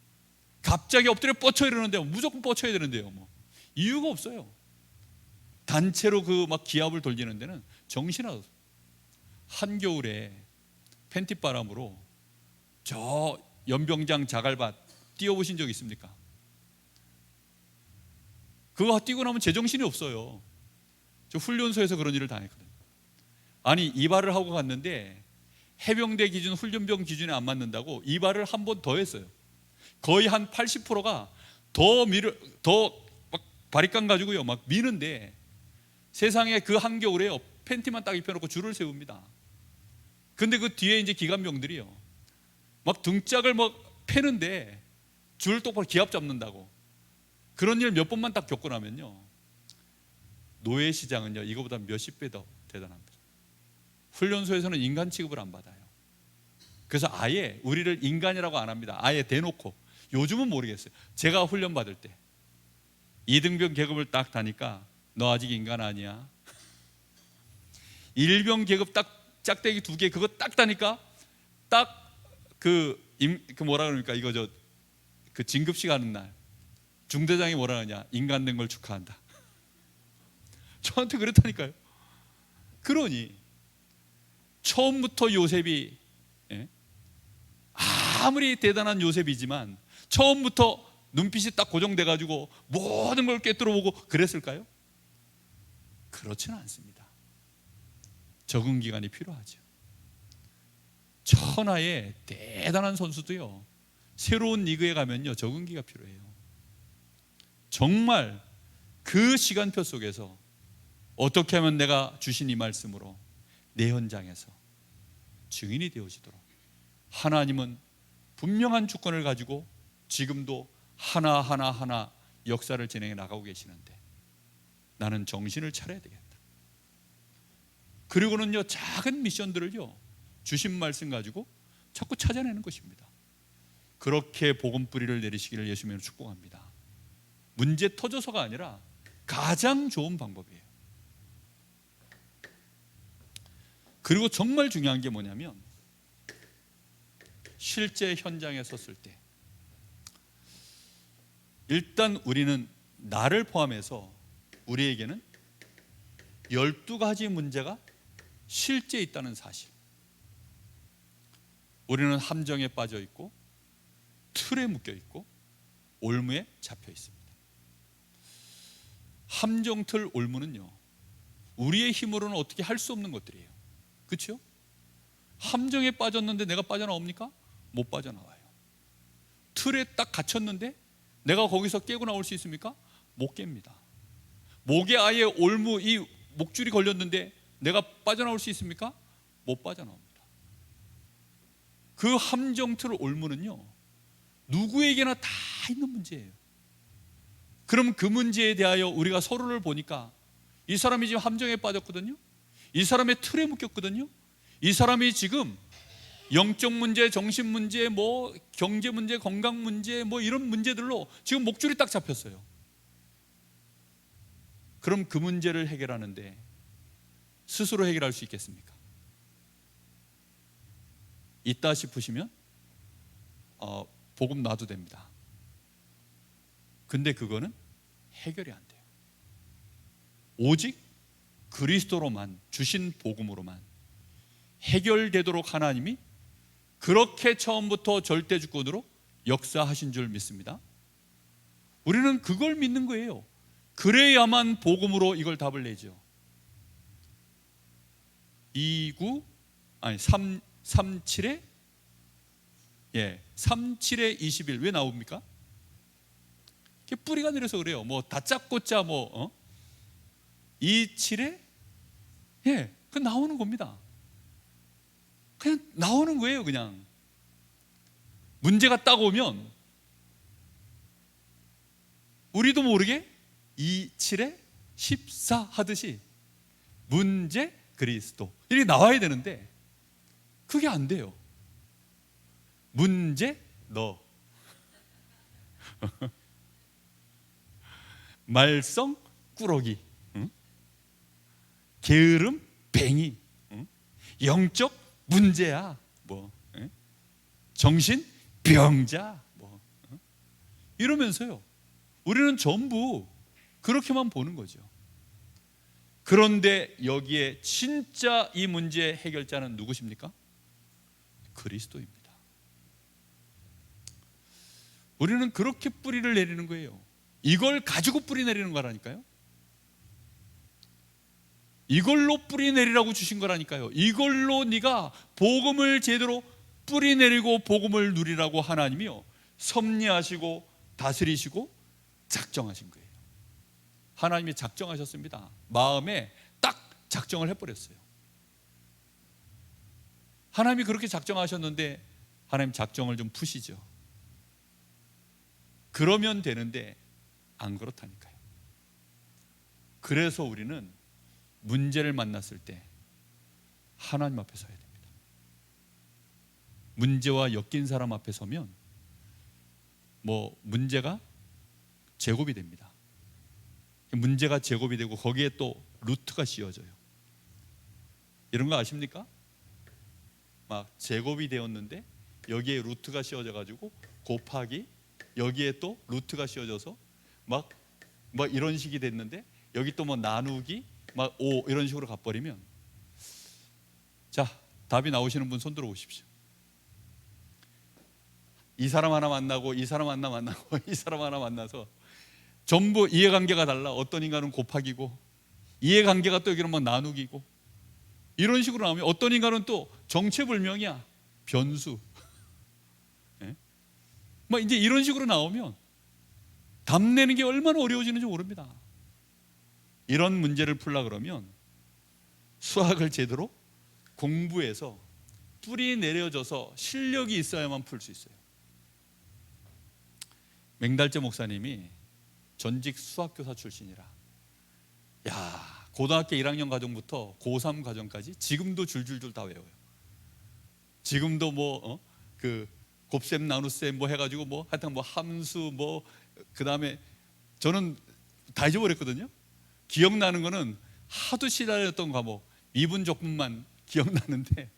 갑자기 엎드려 뻗쳐 이러는데 무조건 뻗쳐야 되는데요, 뭐 이유가 없어요. 단체로 그 막 기압을 돌리는 데는 정신 하나도 없어요. 한겨울에 팬티바람으로 저 연병장 자갈밭 뛰어보신 적 있습니까? 그거 뛰고 나면 제정신이 없어요. 저 훈련소에서 그런 일을 당했거든요. 아니, 이발을 하고 갔는데 해병대 기준, 훈련병 기준에 안 맞는다고 이발을 한 번 더 했어요. 거의 한 80%가 더 막 바리깡 가지고요 막 미는데, 세상에 그 한겨울에요 팬티만 딱 입혀놓고 줄을 세웁니다. 근데 그 뒤에 이제 기관병들이요 막 등짝을 막 패는데 줄 똑바로 기압 잡는다고. 그런 일 몇 번만 딱 겪고 나면요, 노예 시장은요 이거보다 몇십 배 더 대단합니다. 훈련소에서는 인간 취급을 안 받아요. 그래서 아예 우리를 인간이라고 안 합니다. 아예 대놓고. 요즘은 모르겠어요. 제가 훈련 받을 때 2등병 계급을 딱 다니까 너 아직 인간 아니야. 1병 계급 딱 짝대기 2개 그거 딱 다니까 딱 그 그 뭐라 그럽니까? 이거 그 진급식 하는 날 중대장이 뭐라 하냐? 인간된 걸 축하한다. 저한테 그랬다니까요. 그러니 처음부터 요셉이, 예? 아무리 대단한 요셉이지만 처음부터 눈빛이 딱 고정돼 가지고 모든 걸 꿰뚫어보고 그랬을까요? 그렇지는 않습니다. 적응 기간이 필요하죠. 천하의 대단한 선수도요, 새로운 리그에 가면요 적응기가 필요해요. 정말 그 시간표 속에서 어떻게 하면 내가 주신 이 말씀으로 내 현장에서 증인이 되어지도록, 하나님은 분명한 주권을 가지고 지금도 하나하나 역사를 진행해 나가고 계시는데 나는 정신을 차려야 되겠다. 그리고는요 작은 미션들을요 주신 말씀 가지고 자꾸 찾아내는 것입니다. 그렇게 복음 뿌리를 내리시기를 예수님으로 축복합니다. 문제 터져서가 아니라 가장 좋은 방법이에요. 그리고 정말 중요한 게 뭐냐면, 실제 현장에 섰을 때 일단 우리는, 나를 포함해서 우리에게는 12가지 문제가 실제 있다는 사실. 우리는 함정에 빠져 있고 틀에 묶여 있고 올무에 잡혀 있습니다. 함정틀 올무는요 우리의 힘으로는 어떻게 할 수 없는 것들이에요. 그렇죠? 함정에 빠졌는데 내가 빠져나옵니까? 못 빠져나와요. 틀에 딱 갇혔는데 내가 거기서 깨고 나올 수 있습니까? 못 깹니다. 목에 아예 올무, 이 목줄이 걸렸는데 내가 빠져나올 수 있습니까? 못 빠져나옵니다. 그 함정틀 올무는요 누구에게나 다 있는 문제예요. 그럼 그 문제에 대하여 우리가 서로를 보니까 이 사람이 지금 함정에 빠졌거든요. 이 사람의 틀에 묶였거든요. 이 사람이 지금 영적 문제, 정신 문제, 뭐 경제 문제, 건강 문제, 뭐 이런 문제들로 지금 목줄이 딱 잡혔어요. 그럼 그 문제를 해결하는데 스스로 해결할 수 있겠습니까? 있다 싶으시면 복음 놔도 됩니다. 근데 그거는 해결이 안 돼요. 오직 그리스도로만, 주신 복음으로만 해결되도록 하나님이 그렇게 처음부터 절대주권으로 역사하신 줄 믿습니다. 우리는 그걸 믿는 거예요. 그래야만 복음으로 이걸 답을 내죠. 37에 37에 21 왜 나옵니까? 뿌리가 내려서 그래요. 뭐 다짜고짜 27에 그 나오는 겁니다. 그냥 나오는 거예요. 그냥 문제가 딱 오면 우리도 모르게 27에 14 하듯이 문제 그리스도 이렇게 나와야 되는데 그게 안 돼요. 문제 너 말썽 꾸러기, 게으름 뱅이, 영적 문제야, 정신 병자, 이러면서요 우리는 전부 그렇게만 보는 거죠. 그런데 여기에 진짜 이 문제의 해결자는 누구십니까? 그리스도입니다. 우리는 그렇게 뿌리를 내리는 거예요. 이걸 가지고 뿌리 내리는 거라니까요. 이걸로 뿌리 내리라고 주신 거라니까요. 이걸로 네가 복음을 제대로 뿌리 내리고 복음을 누리라고 하나님이요 섭리하시고 다스리시고 작정하신 거예요. 하나님이 작정하셨습니다. 마음에 딱 작정을 해버렸어요. 하나님이 그렇게 작정하셨는데 하나님 작정을 좀 푸시죠. 그러면 되는데 안 그렇다니까요. 그래서 우리는 문제를 만났을 때 하나님 앞에 서야 됩니다. 문제와 엮인 사람 앞에 서면 문제가 제곱이 됩니다. 문제가 제곱이 되고 거기에 또 루트가 씌워져요. 이런 거 아십니까? 막 제곱이 되었는데 여기에 루트가 씌워져 가지고 곱하기 여기에 또 루트가 씌워져서 막 이런 식이 됐는데 여기 또 뭐 나누기 막 5 이런 식으로 가버리면, 자, 답이 나오시는 분 손 들어 보십시오. 이 사람 하나 만나고 이 사람 하나 만나고 이 사람 하나 만나서 전부 이해관계가 달라. 어떤 인간은 곱하기고 이해관계가 또 여기는 뭐 나누기고 이런 식으로 나오면 어떤 인간은 또 정체불명이야. 변수. 예? 뭐 이제 이런 식으로 나오면 답 내는 게 얼마나 어려워지는지 모릅니다. 이런 문제를 풀라 그러면 수학을 제대로 공부해서 뿌리 내려져서 실력이 있어야만 풀 수 있어요. 맹달재 목사님이 전직 수학교사 출신이라, 야, 고등학교 1학년 과정부터 고3 과정까지 지금도 줄줄줄 다 외워요. 지금도 그 곱셈 나눗셈 뭐 해가지고 뭐 하여튼 뭐 함수 뭐 그다음에 저는 다 잊어버렸거든요. 기억나는 거는 하도 시달렸던 과목 미분적분만 기억나는데,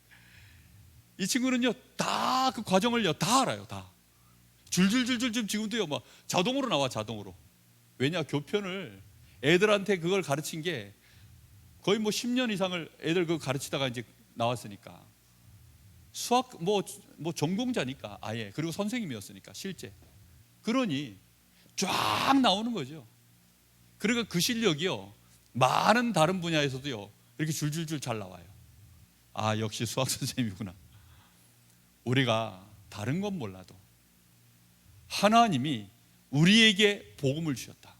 이 친구는요 다 그 과정을요 다 알아요. 다 줄줄줄줄 지금도요 막 자동으로 나와. 자동으로. 왜냐, 교편을 애들한테 그걸 가르친 게 거의 뭐 10년 이상을 애들 그거 가르치다가 이제 나왔으니까, 수학 뭐 전공자니까 아예, 그리고 선생님이었으니까 실제, 그러니 쫙 나오는 거죠. 그러니까 그 실력이요 많은 다른 분야에서도요 이렇게 줄줄줄 잘 나와요. 아, 역시 수학 선생님이구나. 우리가 다른 건 몰라도 하나님이 우리에게 복음을 주셨다.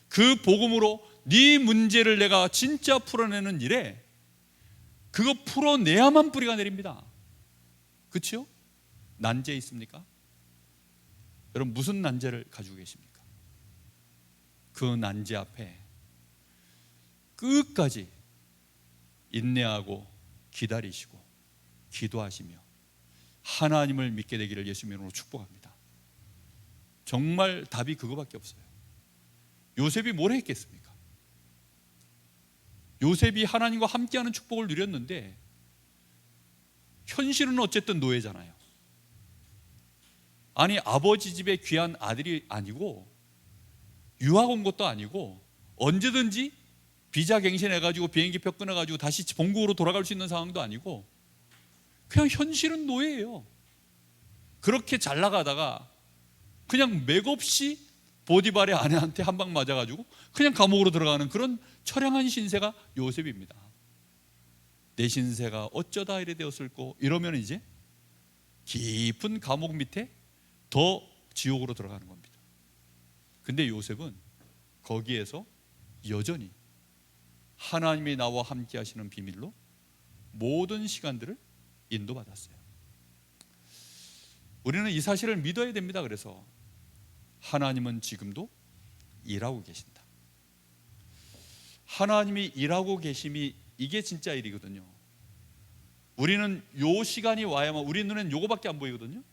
그 복음으로 네 문제를 내가 진짜 풀어내는 일에 그거 풀어내야만 뿌리가 내립니다. 그렇죠? 난제 있습니까? 여러분 무슨 난제를 가지고 계십니까? 그 난제 앞에 끝까지 인내하고 기다리시고 기도하시며 하나님을 믿게 되기를 예수님의 이름으로 축복합니다. 정말 답이 그거밖에 없어요. 요셉이 뭘 했겠습니까? 요셉이 하나님과 함께하는 축복을 누렸는데 현실은 어쨌든 노예잖아요. 아니, 아버지 집에 귀한 아들이 아니고 유학 온 것도 아니고 언제든지 비자 갱신해가지고 비행기표 끊어가지고 다시 본국으로 돌아갈 수 있는 상황도 아니고 그냥 현실은 노예예요. 그렇게 잘 나가다가 그냥 맥없이 보디발의 아내한테 한 방 맞아가지고 그냥 감옥으로 들어가는 그런 처량한 신세가 요셉입니다. 내 신세가 어쩌다 이래 되었을꼬 이러면 이제 깊은 감옥 밑에 더 지옥으로 들어가는 겁니다. 근데 요셉은 거기에서 여전히 하나님이 나와 함께 하시는 비밀로 모든 시간들을 인도받았어요. 우리는 이 사실을 믿어야 됩니다. 그래서 하나님은 지금도 일하고 계신다. 하나님이 일하고 계심이 이게 진짜 일이거든요. 우리는 요 시간이 와야만, 우리 눈엔 요거밖에 안 보이거든요.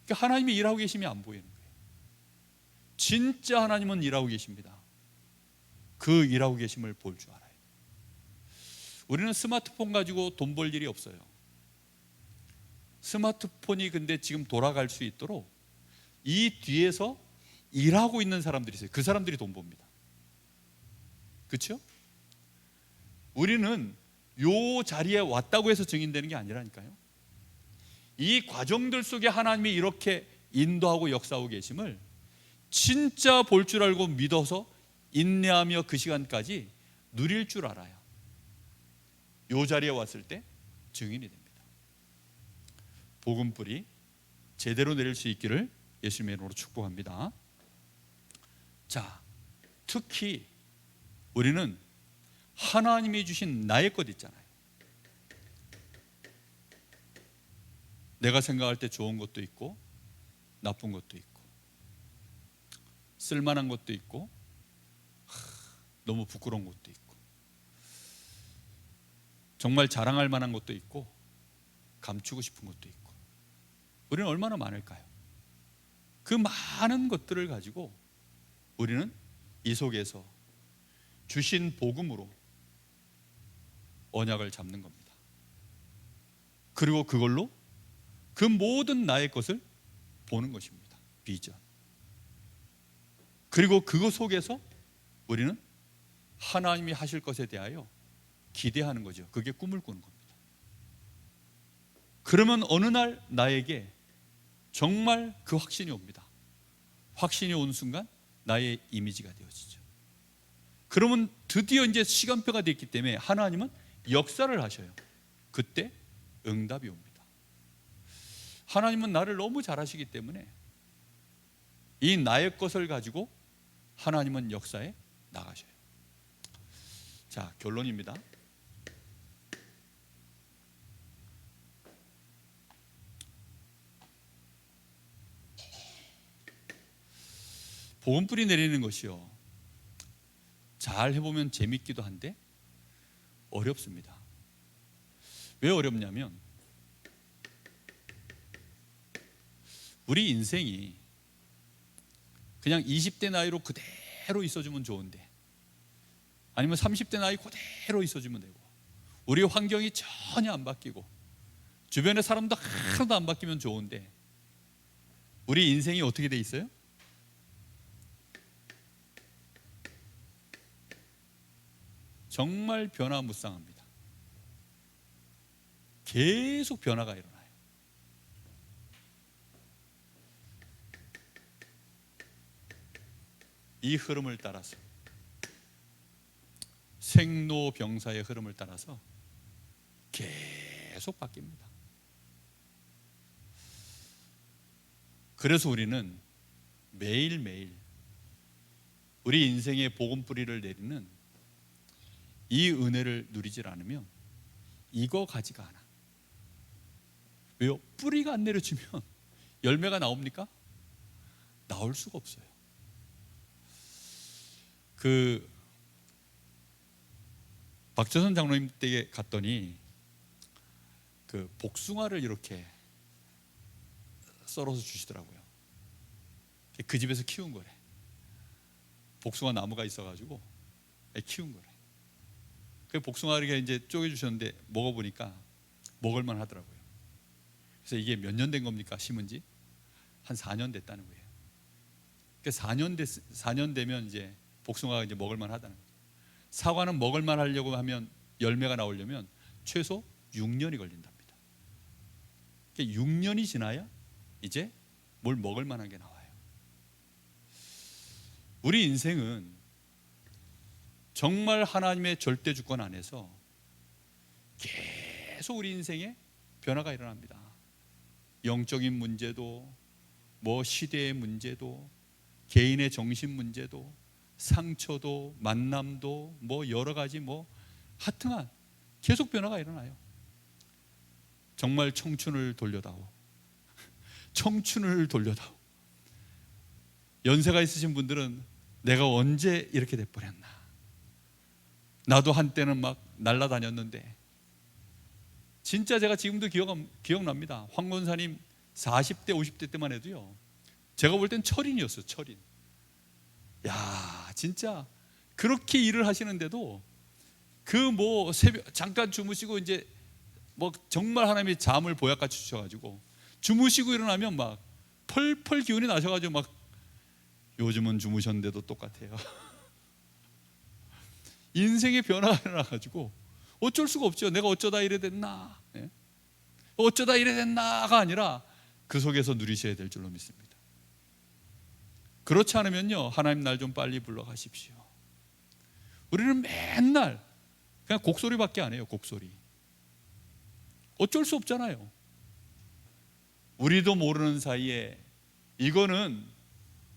그러니까 하나님이 일하고 계심이 안 보이는 거예요. 진짜 하나님은 일하고 계십니다. 그 일하고 계심을 볼 줄 알아요. 우리는 스마트폰 가지고 돈 벌 일이 없어요. 스마트폰이 근데 지금 돌아갈 수 있도록 이 뒤에서 일하고 있는 사람들이 있어요. 그 사람들이 돈 법니다. 그렇죠? 우리는 요 자리에 왔다고 해서 증인되는 게 아니라니까요. 이 과정들 속에 하나님이 이렇게 인도하고 역사하고 계심을 진짜 볼 줄 알고 믿어서 인내하며 그 시간까지 누릴 줄 알아요. 요 자리에 왔을 때 증인이 됩니다. 복음뿌리 제대로 내릴 수 있기를 예수님의 이름으로 축복합니다. 자, 특히 우리는 하나님이 주신 나의 것 있잖아요. 내가 생각할 때 좋은 것도 있고 나쁜 것도 있고 쓸만한 것도 있고 너무 부끄러운 것도 있고 정말 자랑할 만한 것도 있고 감추고 싶은 것도 있고, 우리는 얼마나 많을까요? 그 많은 것들을 가지고 우리는 이 속에서 주신 복음으로 언약을 잡는 겁니다. 그리고 그걸로 그 모든 나의 것을 보는 것입니다. 비전. 그리고 그것 속에서 우리는 하나님이 하실 것에 대하여 기대하는 거죠. 그게 꿈을 꾸는 겁니다. 그러면 어느 날 나에게 정말 그 확신이 옵니다. 확신이 온 순간 나의 이미지가 되어지죠. 그러면 드디어 이제 시간표가 됐기 때문에 하나님은 역사를 하셔요. 그때 응답이 옵니다. 하나님은 나를 너무 잘 아시기 때문에 이 나의 것을 가지고 하나님은 역사에 나가셔요. 자, 결론입니다. 복음 뿌리 내리는 것이요, 잘 해보면 재밌기도 한데 어렵습니다. 왜 어렵냐면 우리 인생이 그냥 20대 나이로 그대로 있어주면 좋은데, 아니면 30대 나이 그대로 있어주면 되고, 우리 환경이 전혀 안 바뀌고 주변의 사람도 하나도 안 바뀌면 좋은데, 우리 인생이 어떻게 돼 있어요? 정말 변화무쌍합니다. 계속 변화가 일어나요. 이 흐름을 따라서, 생로병사의 흐름을 따라서 계속 바뀝니다. 그래서 우리는 매일매일 우리 인생의 복음 뿌리를 내리는 이 은혜를 누리질 않으면 익어가지가 않아. 왜요? 뿌리가 안 내려지면 열매가 나옵니까? 나올 수가 없어요. 그 박재선 장로님 댁에 갔더니 그 복숭아를 이렇게 썰어서 주시더라고요. 그 집에서 키운 거래. 복숭아 나무가 있어가지고 키운 거래. 그 복숭아를 이제 쪼개 주셨는데 먹어보니까 먹을만 하더라고요. 그래서 이게 몇 년 된 겁니까? 심은 지? 한 4년 됐다는 거예요. 그러니까 4년 되면 이제 복숭아가 이제 먹을만 하다는 거예요. 사과는 먹을만 하려고 하면, 열매가 나오려면 최소 6년이 걸린답니다. 그러니까 6년이 지나야 이제 뭘 먹을 만한 게 나와요. 우리 인생은 정말 하나님의 절대 주권 안에서 계속 우리 인생에 변화가 일어납니다. 영적인 문제도, 뭐 시대의 문제도, 개인의 정신 문제도, 상처도, 만남도, 뭐 여러 가지, 뭐 하여튼간 계속 변화가 일어나요. 정말 청춘을 돌려다오. 청춘을 돌려다오. 연세가 있으신 분들은 내가 언제 이렇게 돼버렸나, 나도 한때는 막 날아다녔는데. 진짜 제가 지금도 기억납니다. 황 권사님 40대 50대 때만 해도요, 제가 볼 땐 철인이었어요. 철인. 야, 진짜 그렇게 일을 하시는데도 그 뭐 새벽 잠깐 주무시고 이제 뭐 정말 하나님이 잠을 보약같이 주셔가지고 주무시고 일어나면 막 펄펄 기운이 나셔가지고 막, 요즘은 주무셨는데도 똑같아요. 인생의 변화가 일어나가지고 어쩔 수가 없죠. 내가 어쩌다 이래 됐나, 어쩌다 이래 됐나가 아니라 그 속에서 누리셔야 될 줄로 믿습니다. 그렇지 않으면요, 하나님 날 좀 빨리 불러가십시오. 우리는 맨날 그냥 곡소리밖에 안 해요. 곡소리. 어쩔 수 없잖아요. 우리도 모르는 사이에 이거는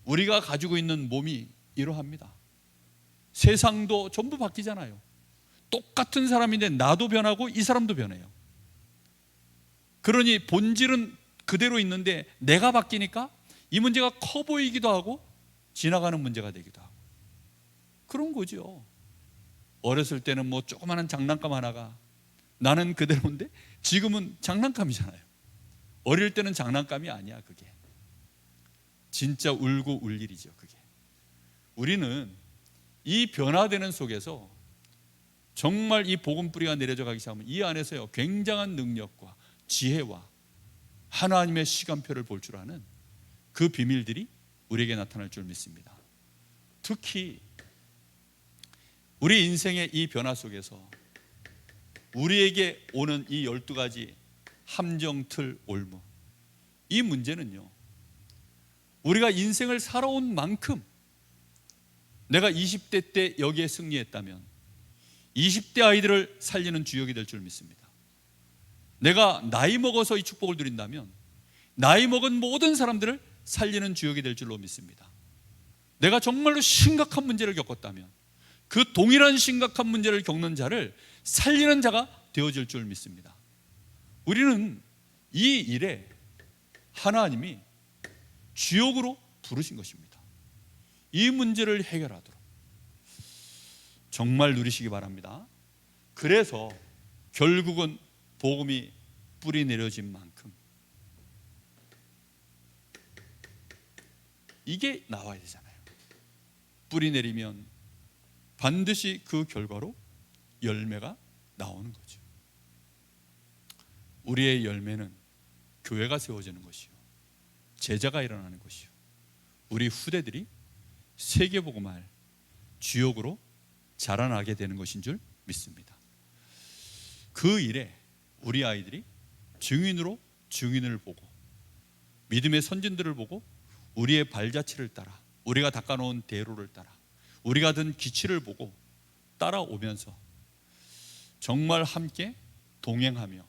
우리가 가지고 있는 몸이 이러합니다. 세상도 전부 바뀌잖아요. 똑같은 사람인데 나도 변하고 이 사람도 변해요. 그러니 본질은 그대로 있는데 내가 바뀌니까 이 문제가 커 보이기도 하고 지나가는 문제가 되기도 하고 그런 거죠. 어렸을 때는 뭐 조그마한 장난감 하나가 나는 그대로인데 지금은 장난감이잖아요. 어릴 때는 장난감이 아니야. 그게 진짜 울고 울 일이죠. 그게. 우리는 이 변화되는 속에서 정말 이 복음 뿌리가 내려져 가기 시작하면 이 안에서요, 굉장한 능력과 지혜와 하나님의 시간표를 볼 줄 아는 그 비밀들이 우리에게 나타날 줄 믿습니다. 특히 우리 인생의 이 변화 속에서 우리에게 오는 이 12가지 함정, 틀, 올무, 이 문제는요, 우리가 인생을 살아온 만큼, 내가 20대 때 여기에 승리했다면 20대 아이들을 살리는 주역이 될 줄 믿습니다. 내가 나이 먹어서 이 축복을 누린다면 나이 먹은 모든 사람들을 살리는 주역이 될 줄로 믿습니다. 내가 정말로 심각한 문제를 겪었다면 그 동일한 심각한 문제를 겪는 자를 살리는 자가 되어질 줄 믿습니다. 우리는 이 일에 하나님이 주역으로 부르신 것입니다. 이 문제를 해결하도록 정말 누리시기 바랍니다. 그래서 결국은 복음이 뿌리 내려진 만큼 이게 나와야 되잖아요. 뿌리 내리면 반드시 그 결과로 열매가 나오는 거죠. 우리의 열매는 교회가 세워지는 것이요, 제자가 일어나는 것이요, 우리 후대들이 세계복음할 주역으로 자라나게 되는 것인 줄 믿습니다. 그 일에 우리 아이들이 증인으로 증인을 보고, 믿음의 선진들을 보고 우리의 발자취를 따라, 우리가 닦아놓은 대로를 따라, 우리가 든 기치를 보고 따라오면서 정말 함께 동행하며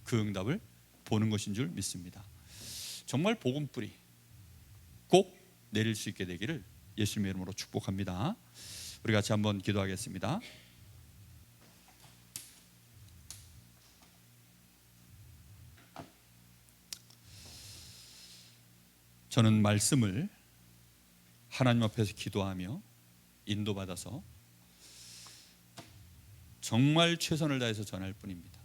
그 응답을 보는 것인 줄 믿습니다. 정말 복음 뿌리 꼭 내릴 수 있게 되기를 예수님의 이름으로 축복합니다. 우리 같이 한번 기도하겠습니다. 저는 말씀을 하나님 앞에서 기도하며 인도받아서 정말 최선을 다해서 전할 뿐입니다.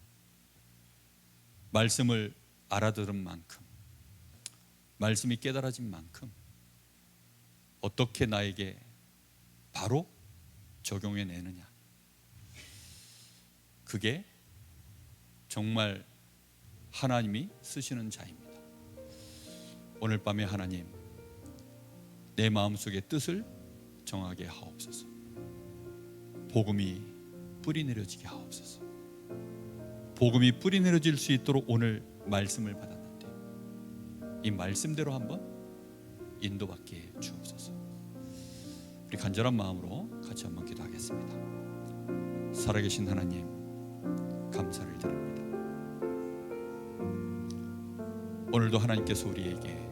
말씀을 알아들은 만큼, 말씀이 깨달아진 만큼 어떻게 나에게 바로 적용해 내느냐, 그게 정말 하나님이 쓰시는 자입니다. 오늘 밤에 하나님, 내 마음속의 뜻을 정하게 하옵소서. 복음이 뿌리 내려지게 하옵소서. 복음이 뿌리 내려질 수 있도록 오늘 말씀을 받았는데 이 말씀대로 한번 인도받게 해 주옵소서. 우리 간절한 마음으로 같이 한번 기도하겠습니다. 살아계신 하나님, 감사를 드립니다. 오늘도 하나님께서 우리에게